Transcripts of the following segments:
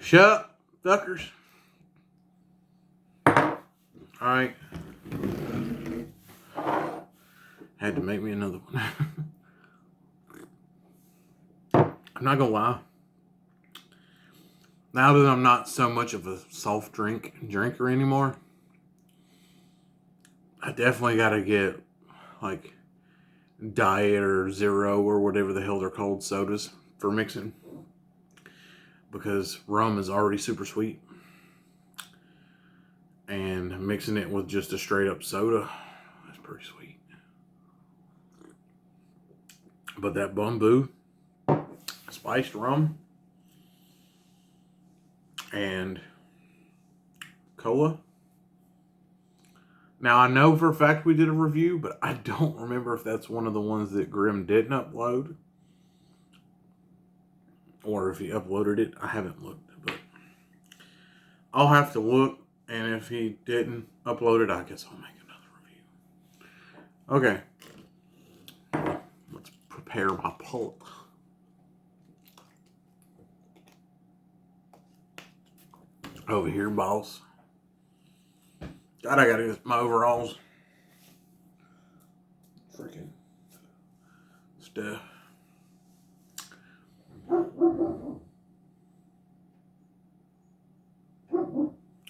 Shut up, fuckers. Alright. Had to make me another one. I'm not gonna lie. Now that I'm not so much of a soft drinker anymore, I definitely gotta get like diet or zero or whatever the hell they're called sodas for mixing. Because rum is already super sweet. And mixing it with just a straight up soda, that's pretty sweet. But that Bumbu spiced rum and cola. Now I know for a fact we did a review, but I don't remember if that's one of the ones that Grim didn't upload. Or if he uploaded it. I haven't looked, but I'll have to look. And if he didn't upload it, I guess I'll make another review. Okay. Let's prepare my pulp. Over here, boss. God, I gotta get my overalls. Freaking stuff.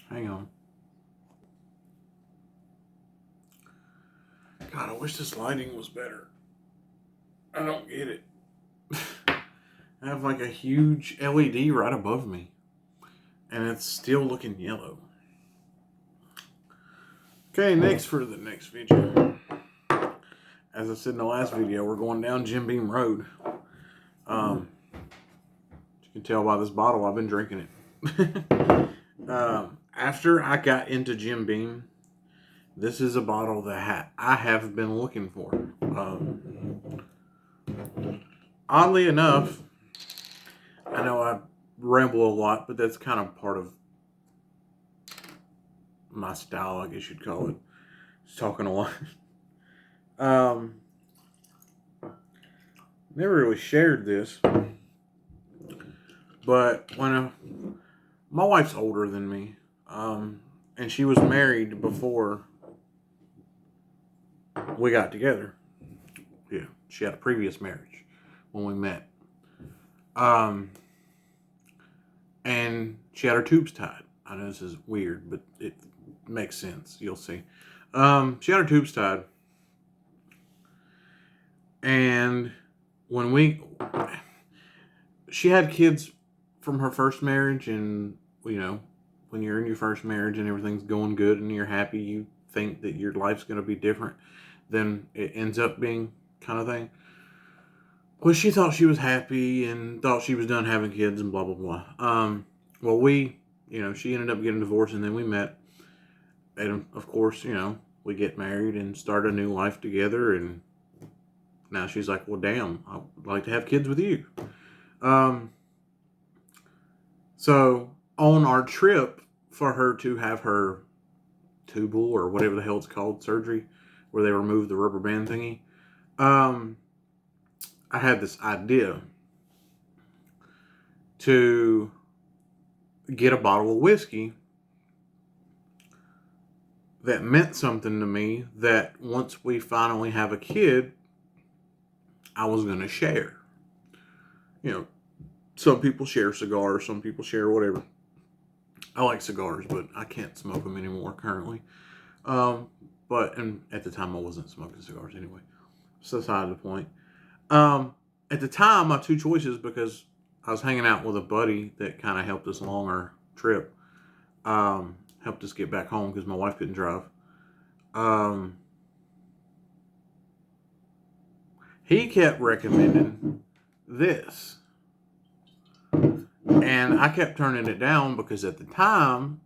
Hang on. God, I wish this lighting was better. I don't get it. I have like a huge LED right above me. And it's still looking yellow. Okay, next for the next video. As I said in the last video, we're going down Jim Beam Road. You can tell by this bottle, I've been drinking it. After I got into Jim Beam, this is a bottle that I have been looking for. Oddly enough, I know I ramble a lot, but that's kind of part of my style, I guess you'd call it. Just talking a lot. Never really shared this, but when my wife's older than me, and she was married before we got together. Yeah, she had a previous marriage when we met. And she had her tubes tied. I know this is weird, but it makes sense. You'll see. She had her tubes tied. And she had kids from her first marriage, and, you know, when you're in your first marriage and everything's going good and you're happy, you think that your life's going to be different than it ends up being, kind of thing. Well, she thought she was happy and thought she was done having kids and blah, blah, blah. Well, she ended up getting divorced, and then we met. And, of course, we get married and start a new life together, and now she's like, well, damn, I would like to have kids with you. So on our trip for her to have her tubal or whatever the hell it's called surgery, where they remove the rubber band thingy, I had this idea to get a bottle of whiskey that meant something to me, that once we finally have a kid, I was going to share. Some people share cigars, some people share whatever. I like cigars, but I can't smoke them anymore currently. And at the time I wasn't smoking cigars anyway. So that's beside the point. At the time, my two choices, because I was hanging out with a buddy that kind of helped us along our trip, helped us get back home because my wife couldn't drive. He kept recommending this. And I kept turning it down because at the time,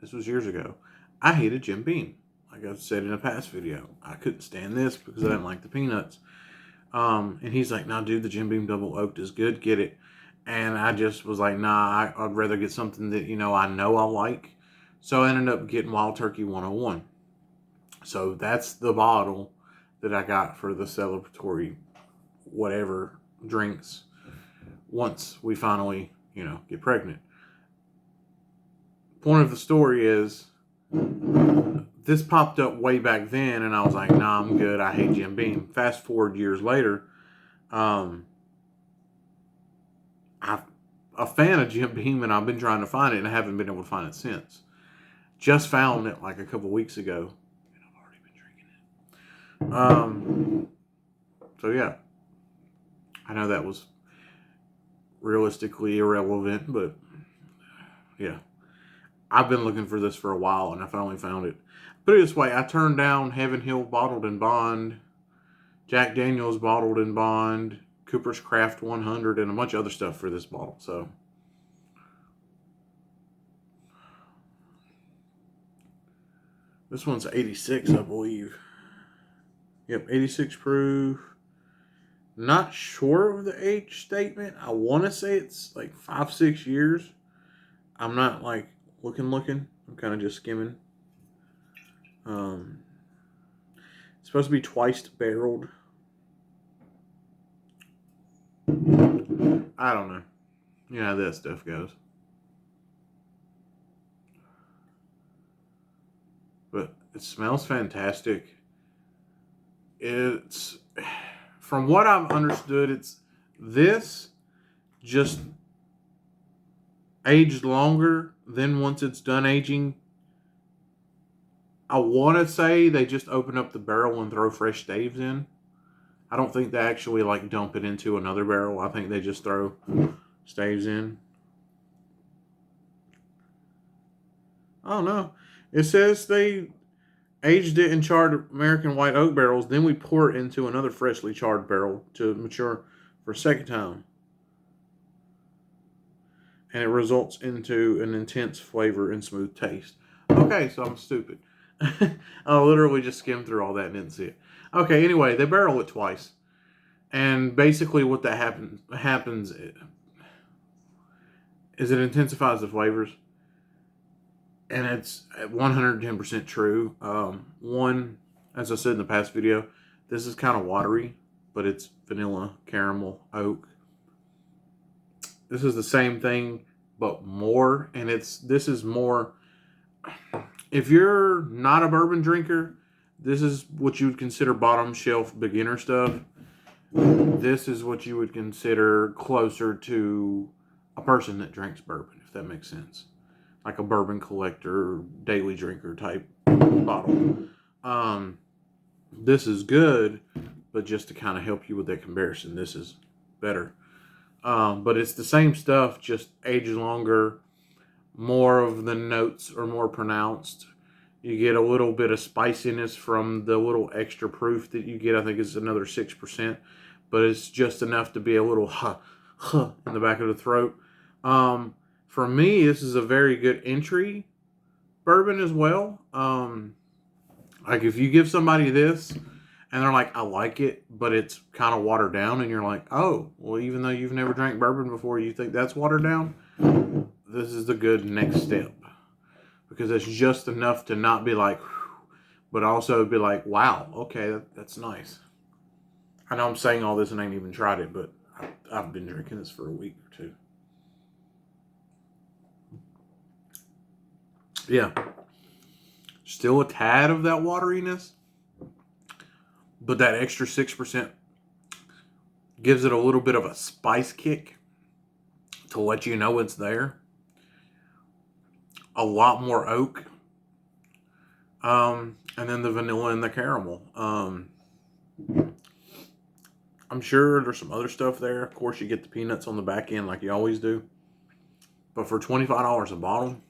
this was years ago, I hated Jim Beam. Like I've said in a past video, I couldn't stand this because I didn't like the peanuts. And he's like, nah, dude, the Jim Beam Double Oaked is good. Get it. And I just was like, nah, I'd rather get something that, I know I like. So I ended up getting Wild Turkey 101. So that's the bottle that I got for the celebratory whatever drinks once we finally, get pregnant. point of the story is this popped up way back then, and I was like, nah, I'm good. I hate Jim Beam. Fast forward years later, I'm a fan of Jim Beam, and I've been trying to find it, and I haven't been able to find it since. Just found it like a couple weeks ago, and I've already been drinking it. So yeah, I know that was realistically irrelevant, but yeah, I've been looking for this for a while, and I finally found it. Put it this way, I turned down Heaven Hill Bottled in Bond, Jack Daniels Bottled in Bond, Cooper's Craft 100, and a bunch of other stuff for this bottle. So this one's 86, I believe. Yep, 86 proof. Not sure of the age statement. I want to say it's like 5-6 years. I'm not like looking. I'm kind of just skimming. It's supposed to be twice barreled. I don't know. You know how that stuff goes. But it smells fantastic. It's, from what I've understood, it's this just aged longer. Then once it's done aging, I want to say they just open up the barrel and throw fresh staves in. I don't think they actually like dump it into another barrel. I think they just throw staves in. I don't know. It says they aged it in charred American white oak barrels. Then we pour it into another freshly charred barrel to mature for a second time. And it results into an intense flavor and smooth taste. Okay, so I'm stupid. I literally just skimmed through all that and didn't see it. Okay, anyway, they barrel it twice. And basically what that happens is it intensifies the flavors. And it's 110% true. One, as I said in the past video, this is kind of watery, but it's vanilla, caramel, oak. This is the same thing, but more. And this is more, if you're not a bourbon drinker, this is what you would consider bottom shelf beginner stuff. This is what you would consider closer to a person that drinks bourbon, if that makes sense. Like a bourbon collector, daily drinker type bottle. This is good, but just to kind of help you with that comparison, this is better. But it's the same stuff, just ages longer. More of the notes are more pronounced. You get a little bit of spiciness from the little extra proof that you get. I think it's another 6%, but it's just enough to be a little in the back of the throat. For me, this is a very good entry bourbon as well. Like if you give somebody this and they're like, I like it, but it's kind of watered down, and you're like, oh, well, even though you've never drank bourbon before, you think that's watered down? This is the good next step, because it's just enough to not be like, but also be like, wow, okay, that's nice. I know I'm saying all this and I ain't even tried it, but I've been drinking this for a week or two. Yeah. Still a tad of that wateriness, but that extra 6% gives it a little bit of a spice kick to let you know it's there. A lot more oak. And then the vanilla and the caramel. I'm sure there's some other stuff there. Of course, you get the peanuts on the back end like you always do. But for $25 a bottle,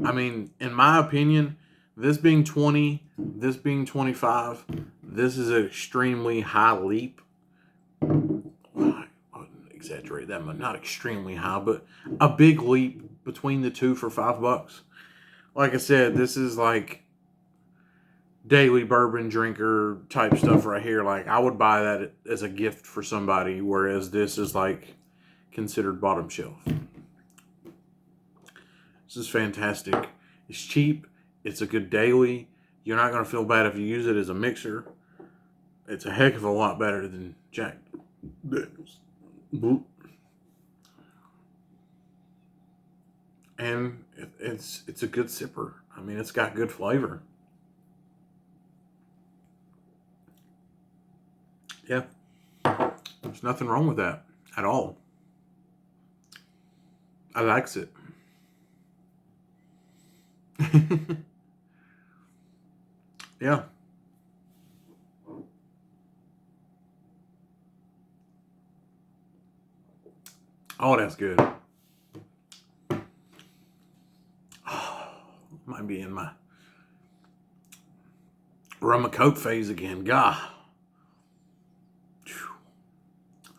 I mean, in my opinion, this being 20, this being 25, this is an extremely high leap. I wouldn't exaggerate that much. Not extremely high, but a big leap between the two for $5. Like I said, this is like daily bourbon drinker type stuff right here. Like I would buy that as a gift for somebody, whereas this is like considered bottom shelf. This is fantastic. It's cheap. It's a good daily. You're not going to feel bad if you use it as a mixer. It's a heck of a lot better than Jack Daniels. and it's a good sipper. I mean, it's got good flavor. Yeah, there's nothing wrong with that at all. I likes it. Yeah. Oh, that's good. Might be in my rum and coke phase again. God,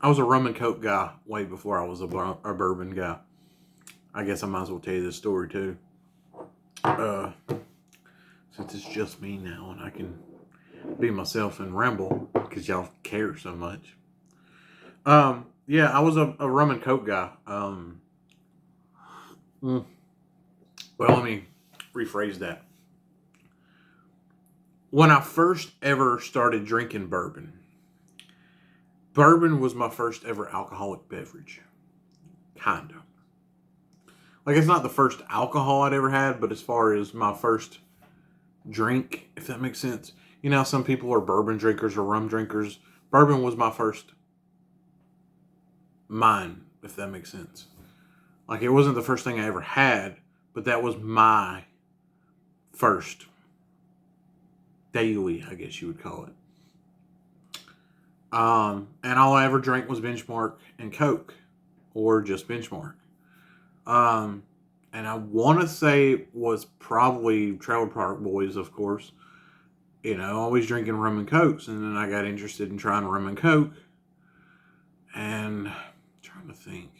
I was a rum and coke guy way before I was a bourbon guy. I guess I might as well tell you this story too. Uh, since it's just me now and I can be myself and ramble because y'all care so much. Yeah, I was a rum and coke guy. Mm, well, let me rephrase that. When I first ever started drinking bourbon, bourbon was my first ever alcoholic beverage. Kind of. Like, it's not the first alcohol I'd ever had, but as far as my first drink, if that makes sense. You know, some people are bourbon drinkers or rum drinkers. Bourbon was my first mine, if that makes sense. Like, it wasn't the first thing I ever had, but that was my first daily, I guess you would call it. And all I ever drank was Benchmark and Coke, or just Benchmark. Um, and I want to say it was probably Trailer Park Boys, of course. You know, always drinking rum and cokes, and then I got interested in trying rum and coke, and I'm trying to think.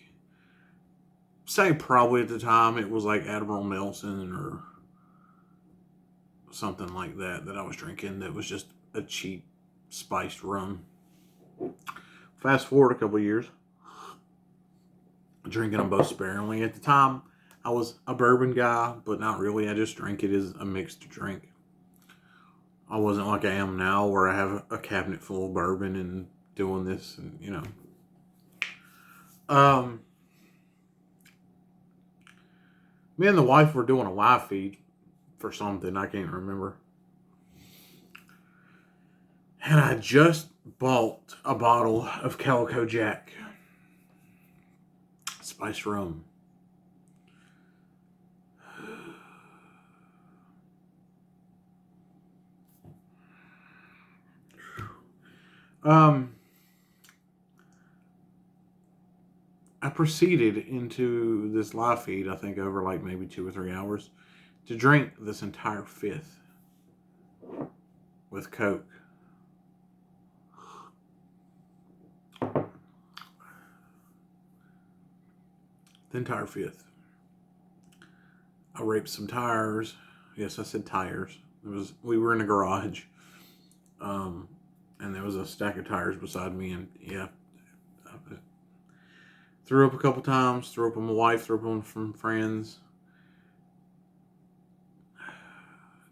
Say probably at the time it was like Admiral Nelson or something like that I was drinking that was just a cheap spiced rum. Fast forward a couple of years, drinking them both sparingly. At the time, I was a bourbon guy, but not really. I just drank it as a mixed drink. I wasn't like I am now, where I have a cabinet full of bourbon and doing this, and you know. Me and the wife were doing a live feed for something I can't remember, and I just bought a bottle of Calico Jack spiced rum. Um, I proceeded into this live feed, I think over like maybe 2 or 3 hours, to drink this entire fifth with Coke. The entire fifth. I raped some tires. Yes, I said tires. We were in a garage, and there was a stack of tires beside me, and yeah, I threw up a couple times. Threw up on my wife. Threw up on from friends.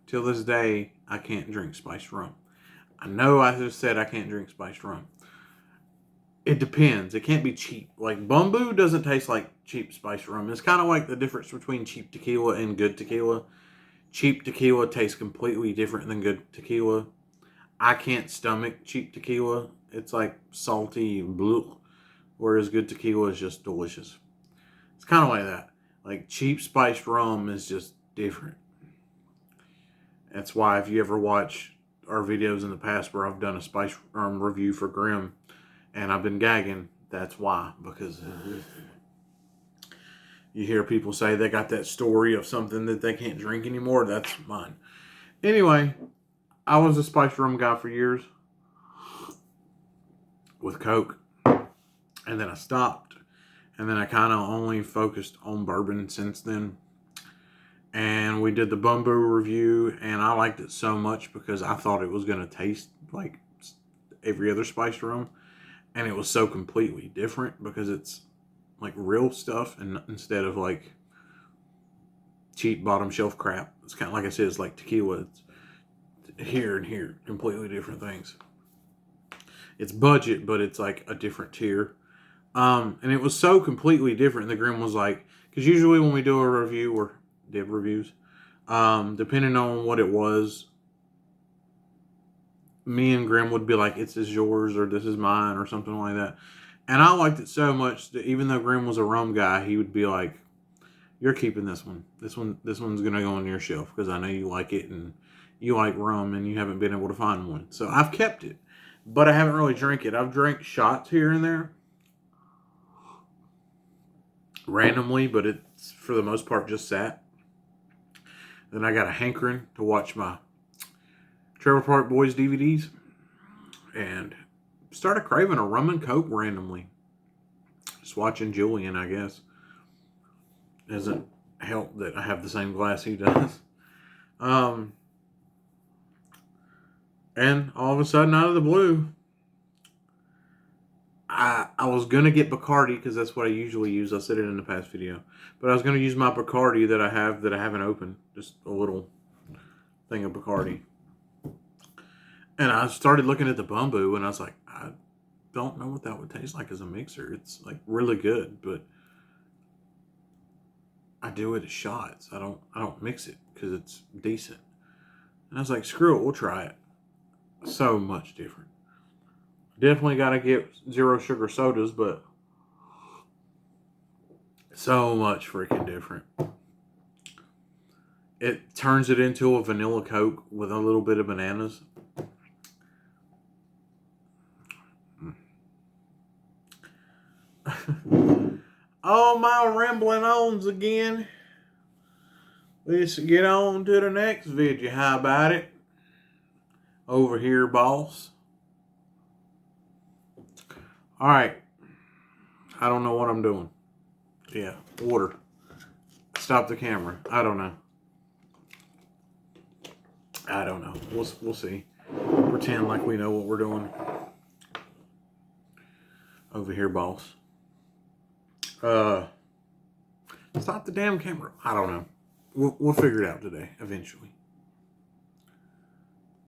Till this day, I can't drink spiced rum. I know I just said I can't drink spiced rum. It depends. It can't be cheap. Like, Bumbu doesn't taste like cheap spiced rum. It's kind of like the difference between cheap tequila and good tequila. Cheap tequila tastes completely different than good tequila. I can't stomach cheap tequila. It's like salty, blue, whereas good tequila is just delicious. It's kind of like that. Like, cheap spiced rum is just different. That's why if you ever watch our videos in the past where I've done a spice rum review for Grimm and I've been gagging, that's why. Because you hear people say they got that story of something that they can't drink anymore. That's mine. Anyway, I was a spiced rum guy for years with Coke. And then I stopped. And then I kind of only focused on bourbon since then. And we did the Bumbu review, and I liked it so much because I thought it was going to taste like every other spiced rum. And it was so completely different because it's like real stuff and instead of like cheap bottom shelf crap. It's kind of like I said, it's like tequila. It's here and here, completely different things. It's budget, but it's like a different tier. And it was so completely different. The Grim was like, because usually when we do a review or did reviews, depending on what it was, me and Grim would be like, "It's is yours" or "This is mine" or something like that. And I liked it so much that even though Grim was a rum guy, he would be like, "You're keeping this one. This one's gonna go on your shelf because I know you like it and you like rum and you haven't been able to find one." So I've kept it, but I haven't really drank it. I've drank shots here and there randomly, but it's for the most part just sat. Then I got a hankering to watch my Trailer Park Boys DVDs and started craving a rum and coke randomly. Just watching Julian, I guess. Doesn't help that I have the same glass he does. Um, and all of a sudden, out of the blue, I was going to get Bacardi because that's what I usually use. I said it in the past video. But I was going to use my Bacardi that I haven't opened. Just a little thing of Bacardi. And I started looking at the Bumbu and I was like, I don't know what that would taste like as a mixer. It's like really good, but I do it as shots. I don't mix it because it's decent. And I was like, screw it, we'll try it. So much different. Definitely got to get zero sugar sodas, but so much freaking different. It turns it into a vanilla Coke with a little bit of bananas. All my rambling ons again. Let's get on to the next video. How about it? Over here, boss. Alright. I don't know what I'm doing. Yeah, water. Stop the camera. I don't know. We'll see. Pretend like we know what we're doing. Over here, boss. Stop the damn camera. I don't know. We'll figure it out today, eventually.